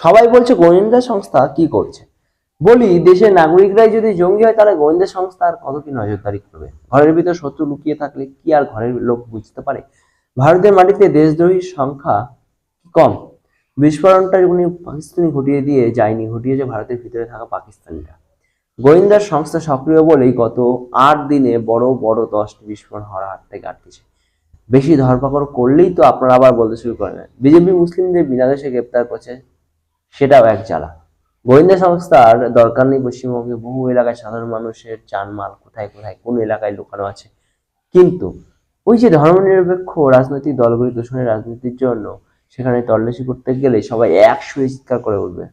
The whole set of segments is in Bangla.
সবাই বলছে গোয়েন্দা সংস্থা কি করছে। বলি, দেশের নাগরিকরাই যদি জঙ্গি হয় তাহলে গোয়েন্দা সংস্থা আর কত কি নজরদারি করবে? ঘরের ভিতর শত্রু লুকিয়ে থাকলে কি আর ঘরের লোক বুঝতে পারে? ভারতের মাটিতে দেশদ্রোহীর সংখ্যা কম। বিস্ফোরণটা উনি পাকিস্তানি ঘটিয়ে দিয়ে যায়নি, ঘটিয়েছে ভারতের ভিতরে থাকা পাকিস্তানিরা। গোয়েন্দা সংস্থা সক্রিয় বলেই গত 8 দিনে বড় বড় 10টি বিস্ফোরণ হওয়ার হাত থেকে আটকেছে। বেশি ধরপাকড় করলেই তো আপনারা আবার বলতে শুরু করেন, বিজেপি মুসলিমদের বিনা দোষে গ্রেপ্তার করছে, সেটাও এক জ্বালা। গোয়েন্দা সংস্থার দরকার নেই। পশ্চিমবঙ্গে বহু এলাকায় সাধারণ মানুষের জানমাল কোথায় কোথায় কোন এলাকায় লুকানো আছে। কিন্তু ওই যে ধর্মনিরপেক্ষ রাজনৈতিক দলগুলি দূষণের রাজনীতির জন্য সেখানে তল্লাশি করতে গেলে সবাই একসুরে চিৎকার করে উঠবে।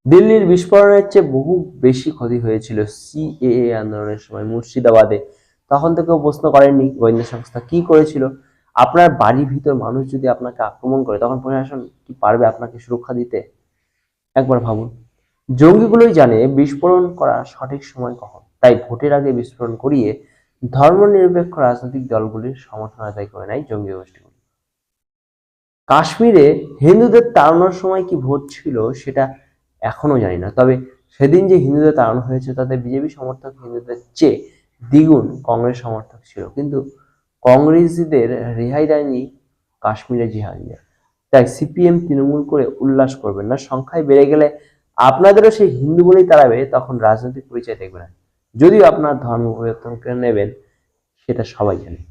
দিল্লির বিস্ফোরণের চেয়ে বহু বেশি ক্ষতি হয়েছিল সিএএ আন্দোলনের সময় মুর্শিদাবাদে। তখন তো কেউ প্রশ্ন করেননি গোয়েন্দা সংস্থা কি করেছিল। আপনার বাড়ির ভিতর মানুষ যদি আপনাকে আক্রমণ করে তখন প্রশাসন কি পারবে আপনাকে সুরক্ষা দিতে? একবার ভাবুন। জঙ্গিগুলোই জানে বিস্ফোরণ করার সঠিক সময় কখন, তাই ভোটের আগে বিস্ফোরণ করিয়ে ধর্মনিরপেক্ষ রাজনৈতিক দলগুলির সমর্থন আদায় করে নেয় জঙ্গি গোষ্ঠীগুলি। কাশ্মীরে হিন্দুদের তাড়ানোর সময় কি ভোট ছিল সেটা এখনো জানি না, তবে সেদিন যে হিন্দুদের তাড়ানো হয়েছে তাতে বিজেপি সমর্থক হিন্দুদের চেয়ে দ্বিগুণ কংগ্রেস সমর্থক ছিল, কিন্তু কংগ্রেসীদের রেহাই দেয়নি কাশ্মীরের জিহাদিরা। তাই সিপিএম তৃণমূল করে উল্লাস করবেন না। সংখ্যায় বেড়ে গেলে আপনাদেরও সেই হিন্দু বলেই তাড়াবে, তখন রাজনৈতিক পরিচয় দেখবে না। যদিও আপনার ধর্ম পরিবর্তন করে নেবেন সেটা সবাই জানে।